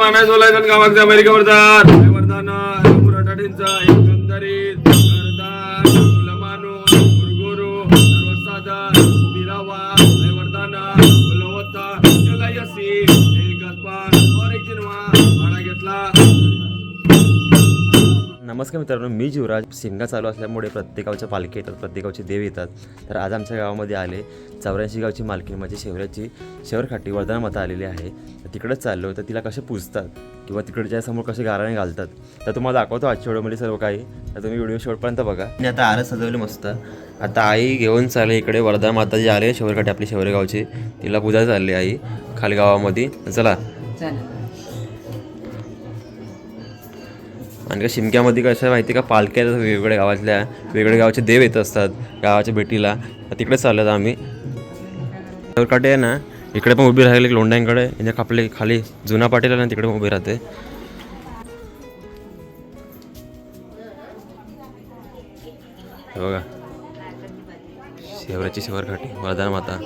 मानाय सोलायचं गावाच्या अमेरिका वरदान वरदान मुराटाडींचा एकंदरीत वरदान मुलमानू गुरुगुरु सर्वसाधार बिरावा वरदान बोलवता त्याला यसी एक गप्पा और एक जिनवा भाडा घेतला. नमस्कार मित्रांनो, मी जीवराज. शिंगा चालू असल्यामुळे प्रत्येक गावच्या पालखी येतात, प्रत्येक गावचे देव येतात. तर आज आमच्या गावामध्ये आले 84 गावची मालकी म्हणजे शेवऱ्याची शेवरखाटी वर्धना माता आलेली आहे. तर तिकडेच चाललो. तर तिला कसे पूजतात किंवा तिकडच्या समोर कसे गाराणे घालतात तर तुम्हाला दाखवतो आजच्या व्हिडिओमध्ये सर्व काही. तर तुम्ही व्हिडिओ शेवटपर्यंत बघा. आणि आता आरस सजवली मस्त. आता आई घेऊन चालले इकडे वर्धना माता जी आले शेवरखाटी आपली शेवरेगावची, तिला पूजा चालली आई खाली गावामध्ये. चला. आणि का शिमक्यामध्ये कसं माहिती का, पालख्या वेगवेगळ्या गावातल्या वेगवेगळ्या गावाचे देव येत असतात गावाच्या भेटीला. तिकडे चाललो आम्ही. शेवरखाटी आहे ना, इकडे पण उभी राहिली लोंढ्यांकडे. म्हणजे आपले खाली जुना पाटील आहे ना, तिकडे पण उभी राहते. बघा शेवऱ्याची शेवरखाटी वर्धना माता.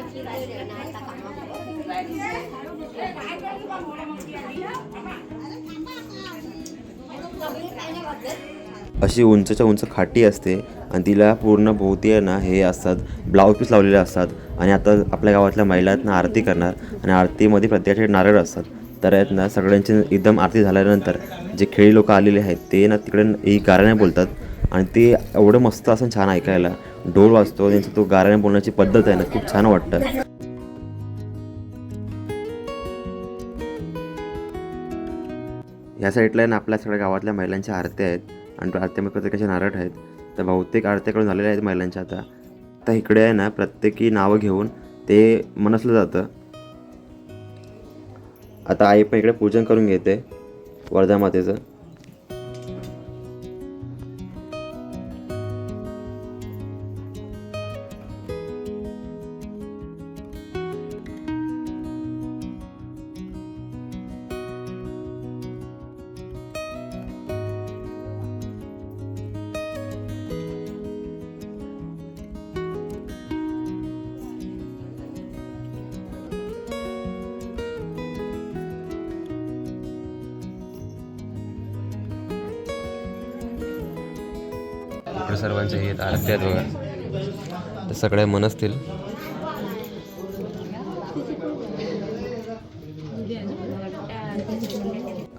अशी उंचच्या उंच खाटी असते आणि तिला पूर्ण भोवती आहे ना हे असतात ब्लाऊज पीस लावलेले असतात. आणि आता आपल्या गावातल्या महिला आहेत ना आरती करणार आणि आरतीमध्ये प्रत्येकाचे नारळ असतात. तर आहेत ना सगळ्यांची एकदम आरती झाल्यानंतर जे खेळी लोक आलेले आहेत ते ना तिकडे ही गाराणे बोलतात. आणि ते एवढं मस्त असं छान ऐकायला, ढोल वाजतो त्यांचा, तो गाराणे बोलण्याची पद्धत आहे ना खूप छान वाटतं. ह्या साईडला ना आपल्या सगळ्या गावातल्या महिलांच्या आरत्या आहेत आणि आरत्यामध्ये प्रत्येकाचे नारळ आहेत. तर बहुतेक आरत्याकडून झालेल्या आहेत महिलांच्या. आता इकडे आहे ना प्रत्येकी नावं घेऊन ते मनसलं जातं. आता आई पण इकडे पूजन करून घेते वर्धा मातेचं. सर्वांचे हे आरती आहेत बघा. ते सगळे मनसतील.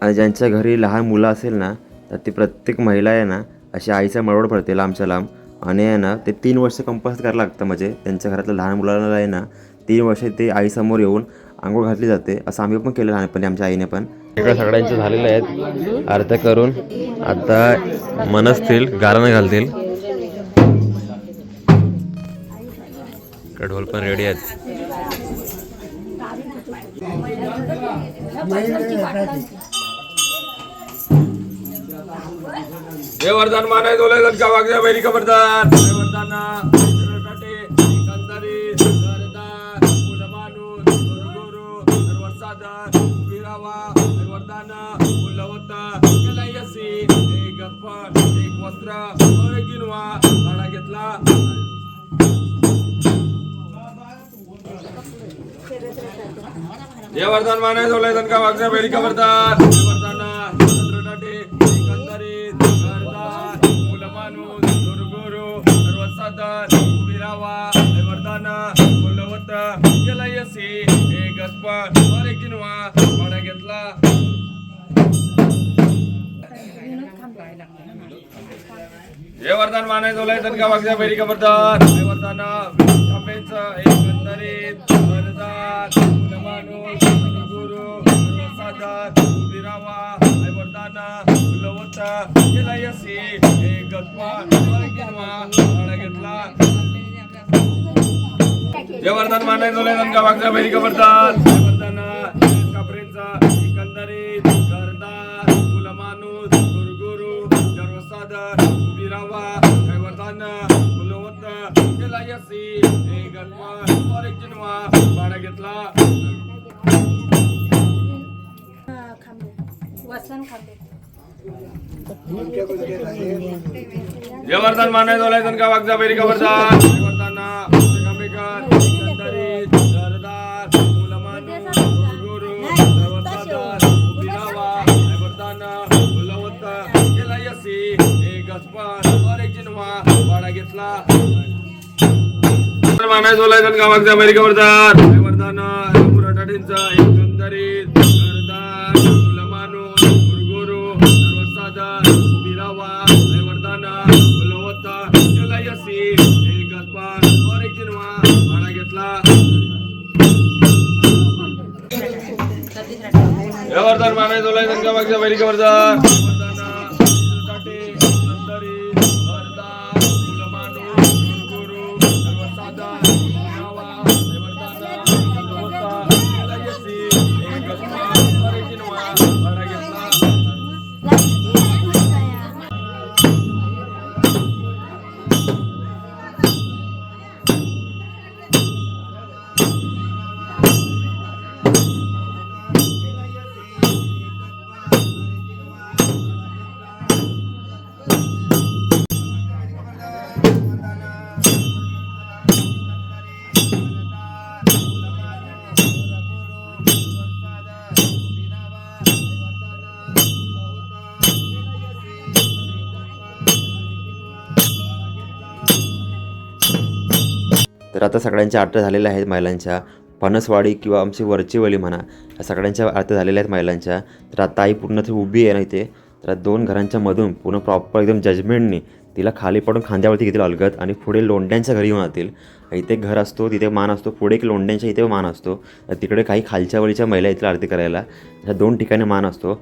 आणि ज्यांच्या घरी लहान मुलं असेल ना तर ती प्रत्येक महिला आहे ना अशी आईचा मळवड पडते लांबच्या लांब. आणि आहे ना ते 3 वर्ष कंपल्सरी करायला लागतं. म्हणजे त्यांच्या घरातल्या लहान मुलांना आहे ना 3 वर्ष ते आईसमोर येऊन आंघोळ घातली जाते. असं आम्ही पण केलं लहानपणी आमच्या आईने पण. इकडे सगळ्यांचे झालेले आहेत आरत्या करून. आता मनसतील, गाराणं घालतील. ढोल पण रेडी आहेत. हे वरदान मानाय सोलायचं गावाच्या अमेरिका वरदान वरदान मुराटाडे एकंदरीत वरदान मुलमानू गुरुगुरु सर्वसाधार बिरावा वरदान बोलवता त्याला यसी एक गप्पा एक वस्त्र और एक जिनवा भाडा घेतला. हे वरदान मानाय सोलायचं गावाच्या अमेरिका वरदान वरदान मुराटाडे एकंदरीत वरदान मुलमानू गुरुगुरु सर्वसाधार बिरावा वरदान बोलवता त्याला यसी एक गप्पा और एक जिनवा भाडा घेतला. हे वरदान मानाय सोलायचं गावाच्या अमेरिका वरदान वरदान खांबेचं एकंदरीत वरदान मुलमानू गुरुगुरु सर्वसाधार बिरावा वरदान बोलवता त्याला यसी एक गप्पा और एक जिनवा भाडा घेतला. हे वरदान मानाय सोलायचं गावाच्या अमेरिका वरदान वरदान कापरेचं एकंदरीत वरदान मुलमानू गुरुगुरु सर्वसाधार बिरावा वरदान बोलवता त्याला यसी एक गप्पा और एक जिनवा भाडा घेतला. हे वरदान मानाय सोलायचं गावाच्या अमेरिका वरदान वरदान एकंदरीत वरदान मुलमानू गुरुगुरु सर्वसाधार बिरावा घेतला मानाय सोलायचं गावाच्या बैरिका वर्धान वर्धान पुराठाटींचा एकंदरीत गर्दान मुलमानून गुरुगुरु सर्वसाधार बिरावा वर्धान बोलवता यलायसी एक गतपान और एक जिनवा भाडा घेतला या वर्धान मानाय सोलायचं गावाच्या बैरिका वर्धान वर्धान साठी एकंदरीत गर्दान मुलमानून गुरुगुरु सर्वसाधार बिरावा वर्धान बोलवता यलायसी एक गतपान और एक जिनवा भाडा घेतला तर आता सगळ्यांच्या आरत्या झालेल्या आहेत महिलांच्या. फणसवाडी किंवा आमची वरची वली म्हणा, या सगळ्यांच्या आरत्या झालेल्या आहेत महिलांच्या. तर आता आई पूर्ण ती उभी आहे ना इथे. तर दोन घरांच्या मधून पूर्ण प्रॉपर एकदम जजमेंटनी तिला खाली पडून खांद्यावरती घेतील अलगत आणि पुढे लोंढ्यांच्या घरी येऊन जातील. इथे घर असतो तिथे मान असतो, पुढे एक लोंढ्यांच्या इथे मान असतो, तिकडे काही खालच्या वळीच्या महिला येतील आरती करायला. ह्या दोन ठिकाणी मान असतो.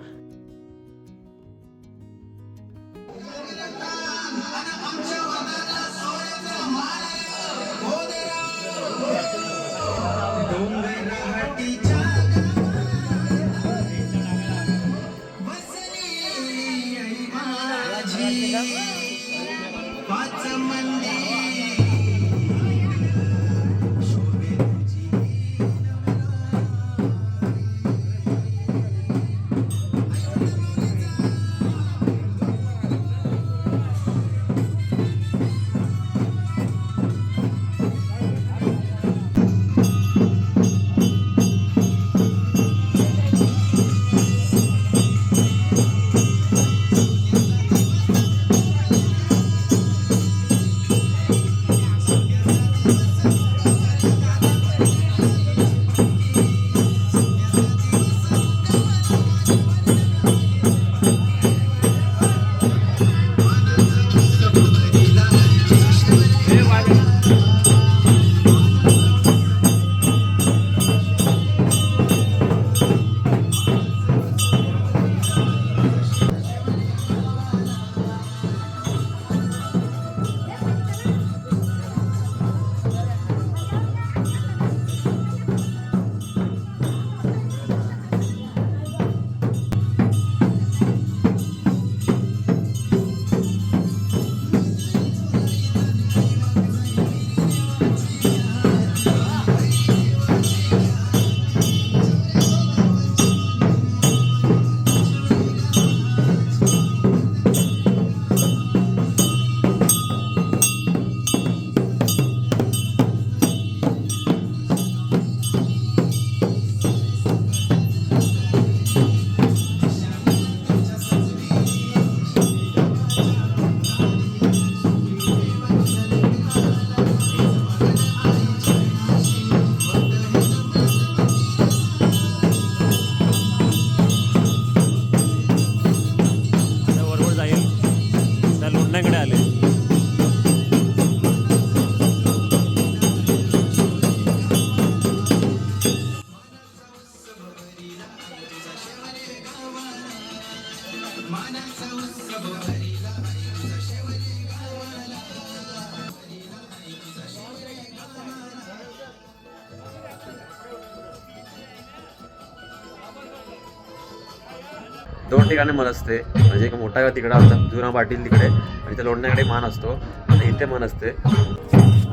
दोन ठिकाणी मन असते, म्हणजे एक मोठा तिकडे असता जुना पाटील तिकडे आणि त्या लोणण्याकडे मान असतो आणि इथे मन असते.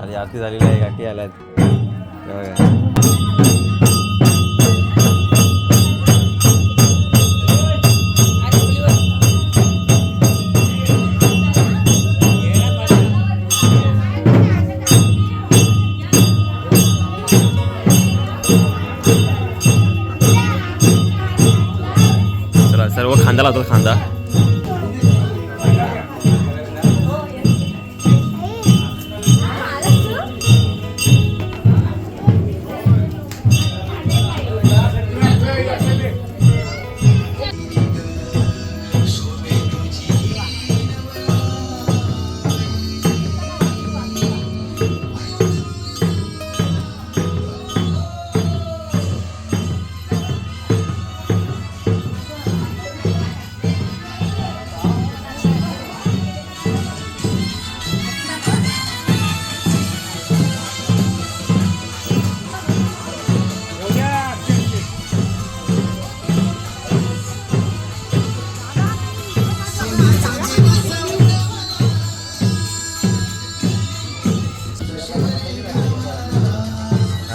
आणि आरती झालेली आहे, गाठी आल्यात. चला सर्व खांदा लावतो, खांदा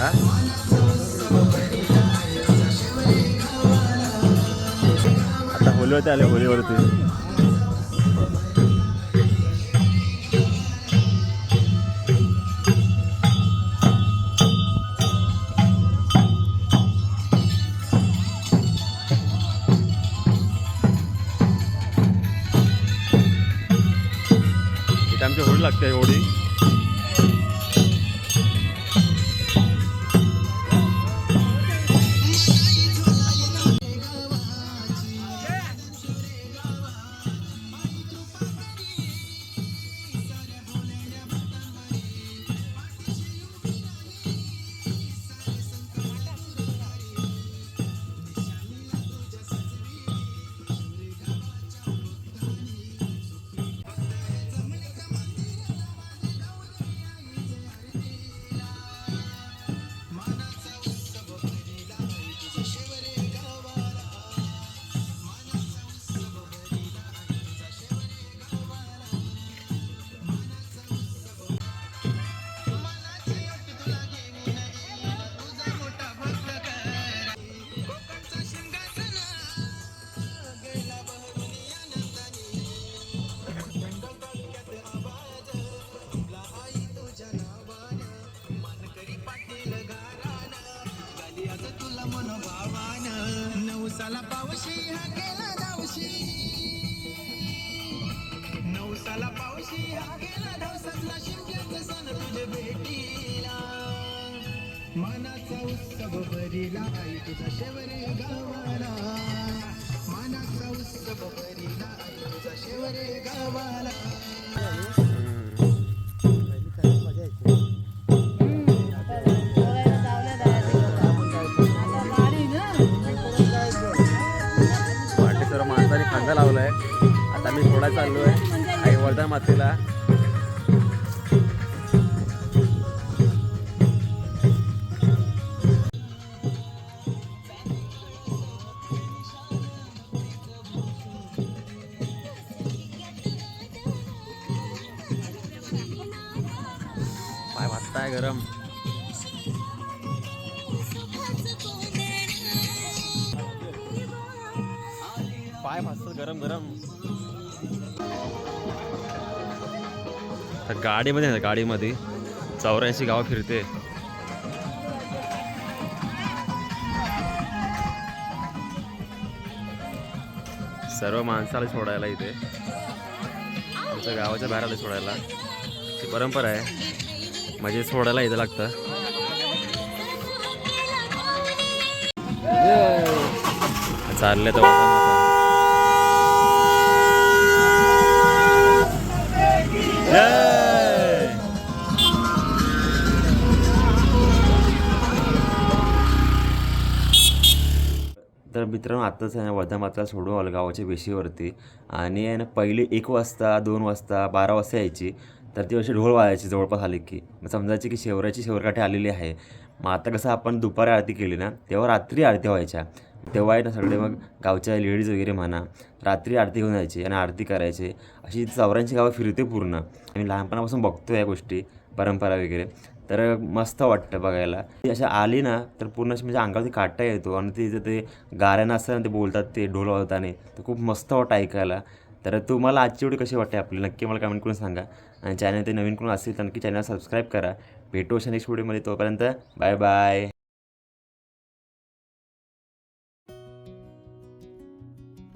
हा आता होलीवरती आले होलीवरती इथे आमची होडी लागते होडी नवसाला पावशी हा गेला नवसातला शिमग्याचा सण तुझे भेटीला मानाचा उत्सव भरीला आई तुझा शेवरे गावाला मानाचा उत्सव भरीला आई तुझा शेवरे गावाला सर्व माणसाने खांदा लावलाय आता मी थोडा चाललो आहे आई वर्धा मातेला पाय वाजताय गरम पाय भाजतात गरम गरम तर गाडीमध्ये आहे ना गाडीमध्ये 84 गावं फिरते सर्व माणसाला सोडायला इथे आमच्या गावाच्या बाहेर आले सोडायला ती परंपरा आहे म्हणजे सोडायला इथं लागतं चालले तर तर मित्रांनो आत्ताच आहे ना वर्धा मातेला सोडून आलं गावाच्या वेशीवरती आणि आहे ना पहिले 1 वाजता 2 वाजता 12 वाजता यायची तर ती अशी ढोल वाजायची जवळपास आली की मग समजायची की शेवरकाठी आलेली आहे. मग आता कसं आपण दुपारी आरती केली ना तेव्हा रात्री आरती व्हायच्या तेव्हा आहे ना सगळे मग गावच्या लेडीज वगैरे म्हणा रात्री आरती घेऊन यायची आणि आरती करायची अशी 84 गावं फिरते पूर्ण. आम्ही लहानपणापासून बघतो या गोष्टी परंपरा वगैरे तर मस्त वाटतं बघायला. ती अशा आली ना तर पूर्ण म्हणजे अंगावरती काटा येतो आणि तिचं ते गाऱ्यानं असतं ना ते बोलतात ते ढोल वाजवताना तर खूप मस्त वाटतं ऐकायला. तर तुम्हाला आजची एवढी कशी वाटते आपली नक्की मला कमेंट करून सांगा आणि चॅनल ते नवीन कोण असेल तर नक्की चॅनल सबस्क्राईब करा. भेटू अशा नेक्स्ट व्हिडिओमध्ये तोपर्यंत बाय बाय.